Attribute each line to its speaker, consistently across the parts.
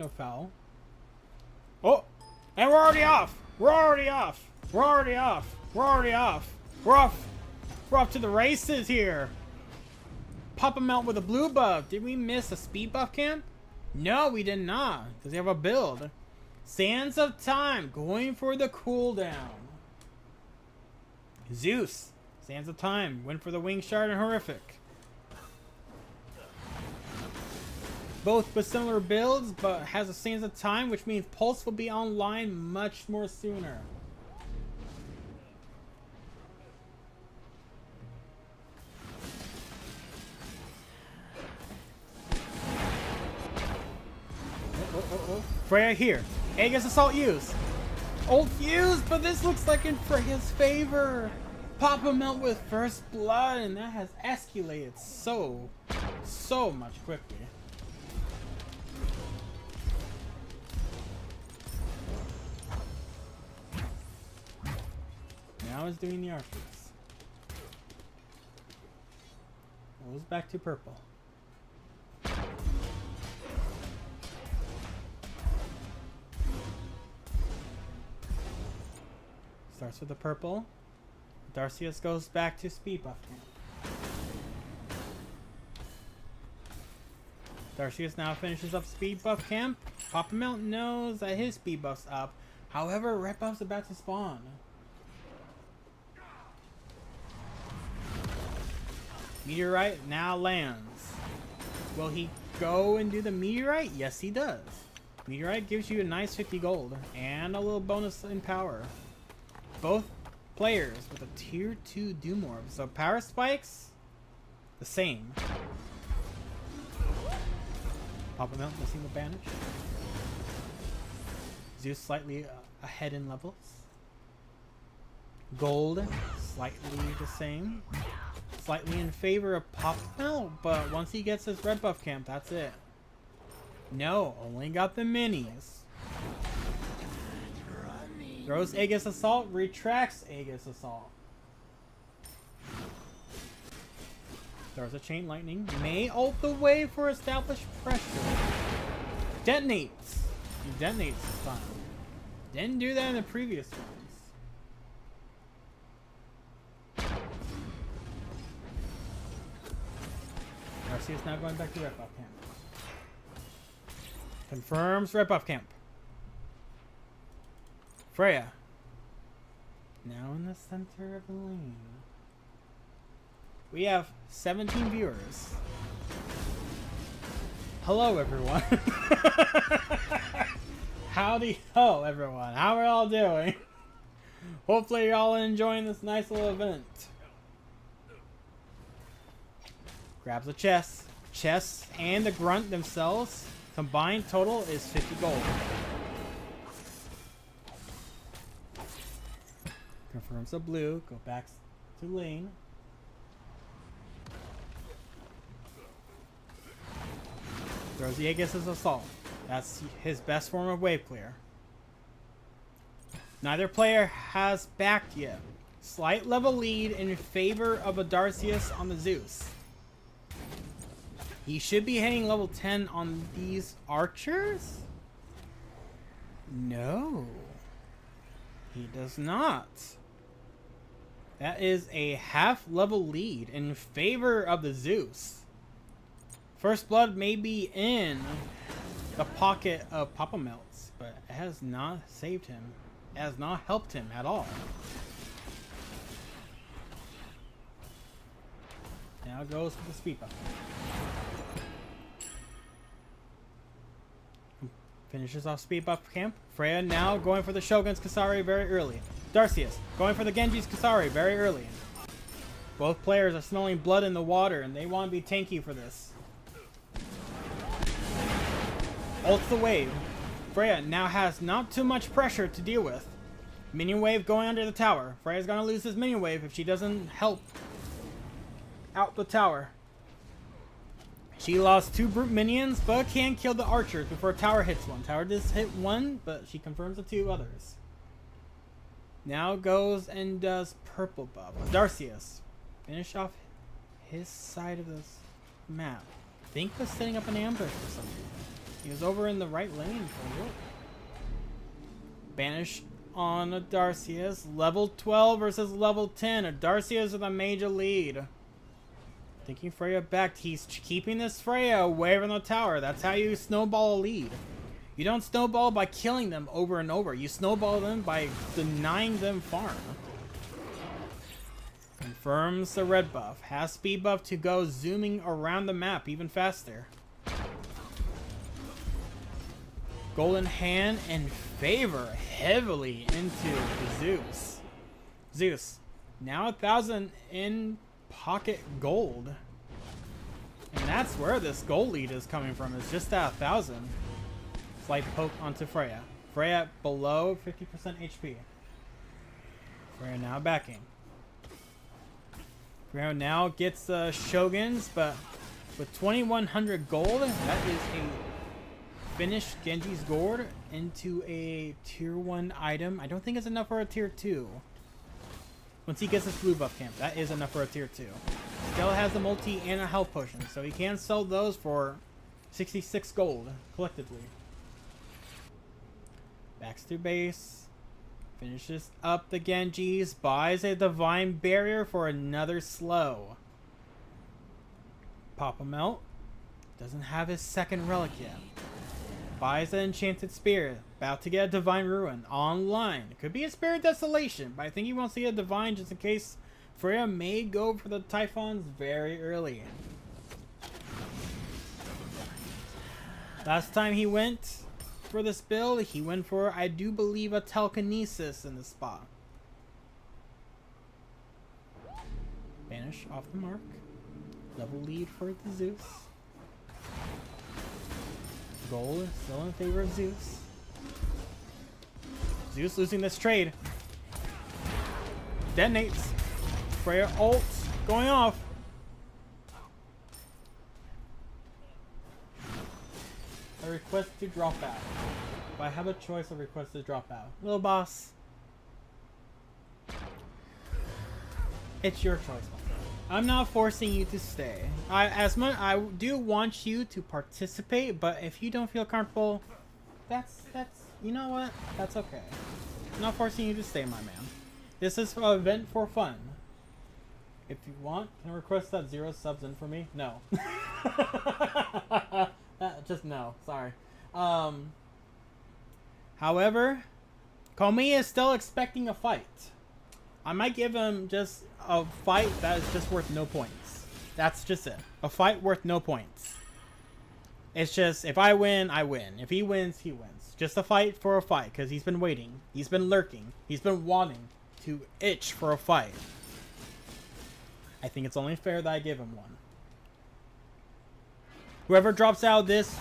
Speaker 1: no foul. Oh! And we're already off! We're already off! We're already off! We're already off! We're off! We're off to the races here! Pop him out with a blue buff. Did we miss a speed buff camp? No, we did not. Because they have a build. Sands of Time. Going for the cooldown. Zeus. Sands of Time. Went for the Wing Shard and Horrific. Both with similar builds, but has a Sands of Time, which means Pulse will be online much more sooner. Freya here. Aegis Assault used. Ult used, but this looks like in Freya's favor. Pop him out with First Blood, and that has escalated so much quickly. Now it's doing the Arceus. Goes back to purple. Starts with the purple. Adarcia goes back to speed buff camp. Adarcia now finishes up speed buff camp. Pop-A-Melt knows that his speed buff's up. However, red buff's about to spawn. Meteorite now lands. Will he go and do the meteorite? Yes, he does. Meteorite gives you a nice 50 gold and a little bonus in power. Both players with a tier 2 Doom Orb. So power spikes, the same. Pop-A-Melt missing the banish. Zeus slightly ahead in levels. Gold, slightly the same. Slightly in favor of Pop-A-Melt, but once he gets his red buff camp, that's it. No, only got the minis. Throws Aegis Assault, retracts Aegis Assault. Throws a Chain Lightning. May ult the way for established pressure. Detonates. He detonates this time. Didn't do that in the previous ones. Adarcia is now going back to red buff camp. Confirms red buff camp. Freya. Now in the center of the lane. We have 17 viewers. Hello, everyone. Howdy ho, everyone. How are y'all doing? Hopefully you're all enjoying this nice little event. Grabs a chest. Chests and the grunt themselves combined total is 50 gold. Confirms a blue. Go back to lane. Throws the Aegis as Assault. That's his best form of wave clear. Neither player has backed yet. Slight level lead in favor of Adarcia on the Zeus. He should be hitting level 10 on these archers? No. He does not. That is a half level lead in favor of the Zeus. First Blood may be in the pocket of Pop-A-Melts, but it has not saved him. It has not helped him at all. Now goes with the speed buff. Finishes off speed buff camp. Freya now going for the Shogun's Kasari very early. Darcius going for the Genji's Kasari very early. Both players are smelling blood in the water and they want to be tanky for this. Ults the wave. Freya now has not too much pressure to deal with. Minion wave going under the tower. Freya's gonna lose his minion wave if she doesn't help out the tower. She lost 2 brute minions, but can kill the archers before tower hits one. Tower does hit one, but she confirms the 2 others. Now goes and does purple buff. Darcius. Finish off his side of this map. I think was setting up an ambush or something. He was over in the right lane for you. Banish on Adarcia's. Level 12 versus level 10. Adarcia's with a Mage lead. Thinking Freya back. He's keeping this Freya away from the tower. That's how you snowball a lead. You don't snowball by killing them over and over. You snowball them by denying them farm. Confirms the red buff. Has speed buff to go zooming around the map even faster. Golden hand and favor heavily into Zeus. Zeus, now 1,000 in pocket gold. And that's where this gold lead is coming from. It's just that 1,000. Slight poke onto Freya. Freya below 50% HP. Freya now backing. Freya now gets the Shoguns, but with 2,100 gold, that is a finished Genji's gourd into a tier 1 item. I don't think it's enough for a tier 2. Once he gets his blue buff camp, that is enough for a tier 2. Still has a multi and a health potion, so he can sell those for 66 gold collectively. Backs to base. Finishes up the Genjis. Buys a divine barrier for another slow. Pop him out. Doesn't have his second relic yet. Buys an enchanted spear. About to get a divine ruin online. It could be a spirit desolation, but I think he wants to get a divine just in case Freya may go for the Typhons very early. Last time he went for this build, he went for, I do believe, a telekinesis in the spot. Banish off the mark. Double lead for the Zeus. Gold still in favor of Zeus. Zeus losing this trade. Detonates. Freya ult going off. I request to drop out. If I have a choice, I request to drop out. Little boss. It's your choice, my friend. I'm not forcing you to stay. I do want you to participate, but if you don't feel comfortable, that's you know what? That's okay. I'm not forcing you to stay, my man. This is an event for fun. If you want, can I request that 0 subs in for me? No. Just no. Sorry. However, Komi is still expecting a fight. I might give him just a fight that is just worth no points. That's just it. A fight worth no points. It's just, if I win, I win. If he wins, he wins. Just a fight for a fight, because he's been waiting. He's been lurking. He's been wanting to itch for a fight. I think it's only fair that I give him one. Whoever drops out of this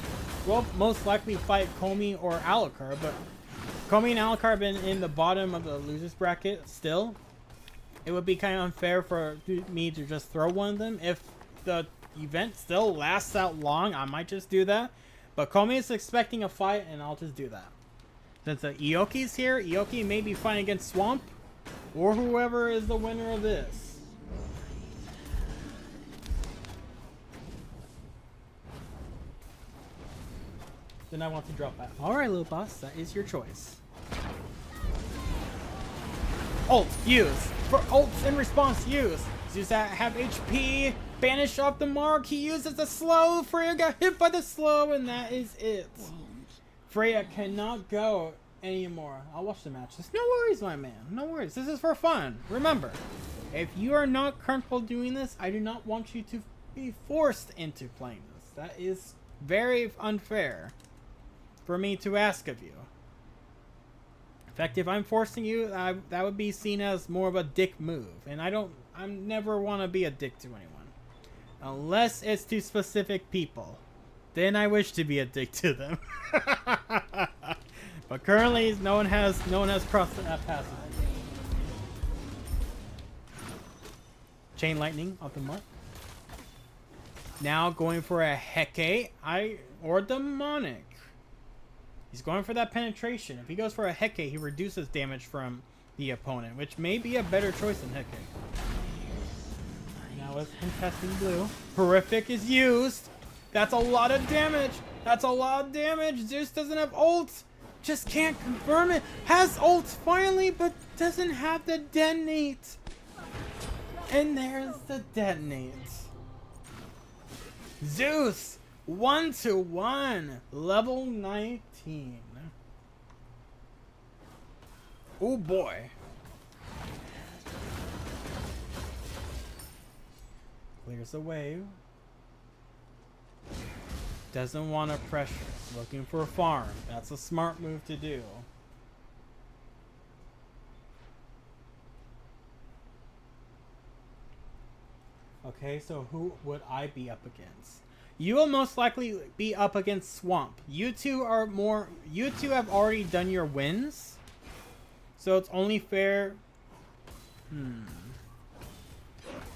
Speaker 1: will most likely fight Komi or Alucard, but Komi and Alucard have been in the bottom of the losers bracket still. It would be kind of unfair for me to just throw one of them. If the event still lasts that long, I might just do that. But Komi is expecting a fight, and I'll just do that. Since Ioki's here, Ioki may be fighting against Swamp, or whoever is the winner of this. Then I want to drop out. Alright, little boss, that is your choice. Ult, use. For ults in response, use. Zeus that have HP, banish off the mark. He uses the slow. Freya got hit by the slow, and that is it. Freya cannot go anymore. I'll watch the match. No worries, my man. No worries. This is for fun. Remember, if you are not comfortable doing this, I do not want you to be forced into playing this. That is very unfair for me to ask of you. In fact, if I'm forcing you, that would be seen as more of a dick move. And I never want to be a dick to anyone. Unless it's to specific people. Then I wish to be a dick to them. But currently, no one has crossed that path. Chain lightning off the mark. Now going for a Heke or demonic. He's going for that penetration. If he goes for a Heke, he reduces damage from the opponent, which may be a better choice than Heke. Now it's contesting blue. Horrific is used. That's a lot of damage. That's a lot of damage. Zeus doesn't have ult. Just can't confirm it. Has ult finally, but doesn't have the detonate. And there's the detonate. Zeus, 1-1, level 19. Oh boy. Clears the wave. Doesn't want to pressure. Looking for a farm. That's a smart move to do. Okay, so who would I be up against? You will most likely be up against Swamp. You two are more... You two have already done your wins. So it's only fair...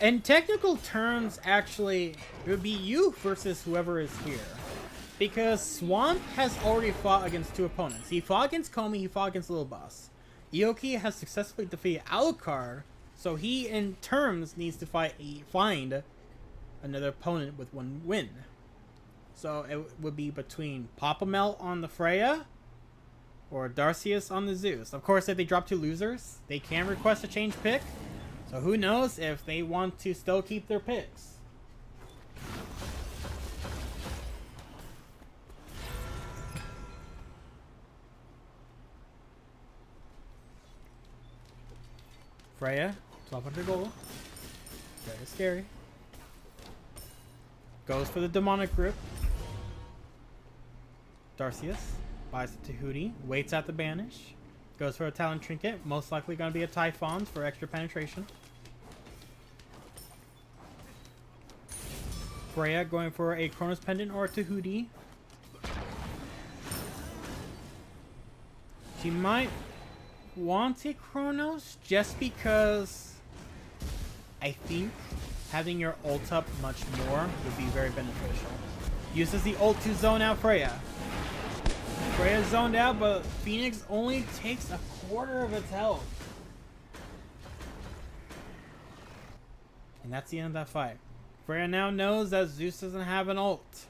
Speaker 1: In technical terms, actually, it would be you versus whoever is here. Because Swamp has already fought against two opponents. He fought against Komi, he fought against Little Boss. Ioki has successfully defeated Alucard, so he, in terms, needs to find another opponent with one win. So it would be between Papa Melt on the Freya, or Adarcia on the Zeus. Of course, if they drop two losers, they can request a change pick. So who knows if they want to still keep their picks. Freya, 1200 gold. Very scary. Goes for the demonic grip. Darcius buys it to Hootie. Waits at the banish. Goes for a talent trinket. Most likely going to be a Typhons for extra penetration. Freya going for a Chronos Pendant or a Tahuti. She might want a Chronos just because I think having your ult up much more would be very beneficial. Uses the ult to zone out Freya. Freya's zoned out, but Phoenix only takes a quarter of its health. And that's the end of that fight. Freya now knows that Zeus doesn't have an ult.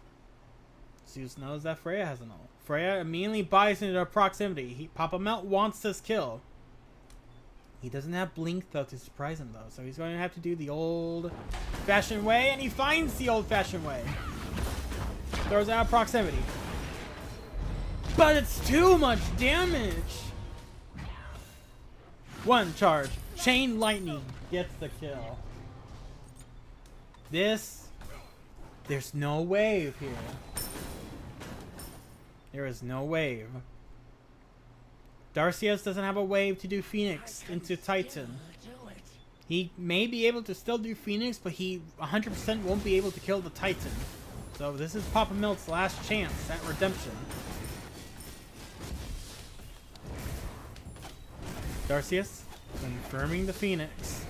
Speaker 1: Zeus knows that Freya has an ult. Freya immediately buys into her proximity. Papa Melt wants this kill. He doesn't have Blink though to surprise him though, so he's going to have to do the old-fashioned way, and he finds the old-fashioned way. Throws out proximity. But it's too much damage! One charge. Chain Lightning gets the kill. There's no wave here. There is no wave. Darcius doesn't have a wave to do Phoenix into Titan. He may be able to still do Phoenix, but he 100% won't be able to kill the Titan. So this is Papa Milt's last chance at redemption. Darcius confirming the Phoenix.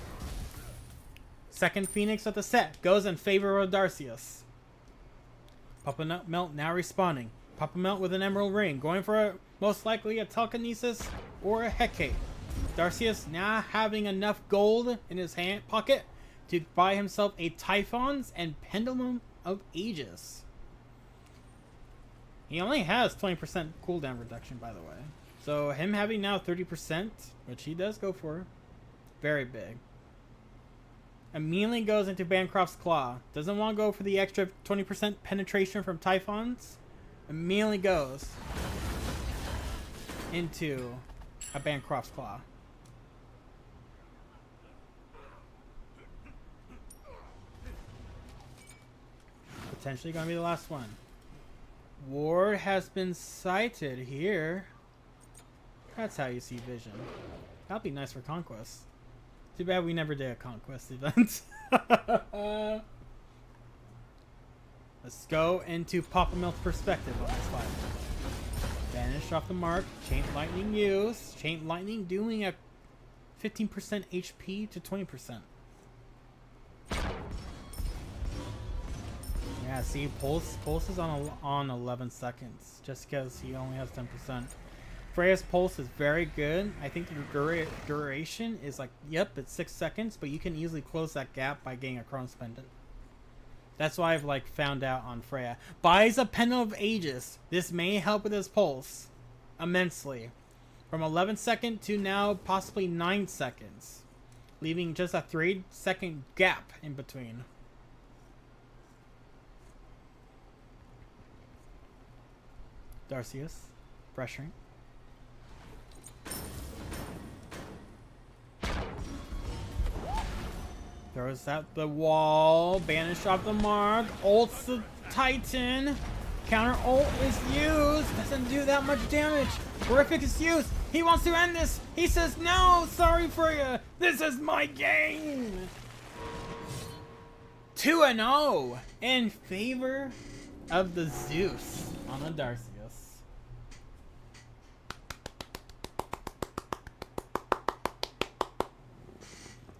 Speaker 1: Second Phoenix of the set goes in favor of Darcius. Papa Melt now responding. Papa Melt with an Emerald Ring, going for most likely a Telekinesis or a Hecate. Darcius now having enough gold in his pocket to buy himself a Typhons and Pendulum of Aegis. He only has 20% cooldown reduction, by the way. So him having now 30%, which he does go for, very big. Immediately goes into Bancroft's Claw. Doesn't want to go for the extra 20% penetration from Typhons. Immediately goes into a Bancroft's Claw. Potentially going to be the last one. Ward has been sighted here. That's how you see vision. That'd be nice for Conquest. Too bad we never did a Conquest event. Let's go into Papa Milt's perspective on this fight. Vanish off the mark. Chain Lightning used. Chain Lightning doing a 15% HP to 20%. Yeah, see, Pulse is on 11 seconds, just because he only has 10%. Freya's Pulse is very good. I think the duration is like, yep, it's 6 seconds, but you can easily close that gap by getting a Chronos Pendant. That's why I've like found out on Freya. Buys a Pendant of Aegis. This may help with his pulse immensely. From 11 seconds to now possibly 9 seconds. Leaving just a 3-second gap in between. Darcius. Pressuring. Throws out the wall. Banish off the mark. Ults the Titan. Counter ult is used. Doesn't do that much damage. Horrific is used. He wants to end this. He says, no, sorry Freya. This is my game. 2-0 in favor of the Zeus on Adarcia.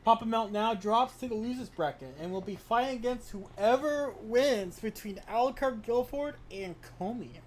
Speaker 1: Papa Melt now drops to the losers bracket and will be fighting against whoever wins between Alucard Guilford and Comey.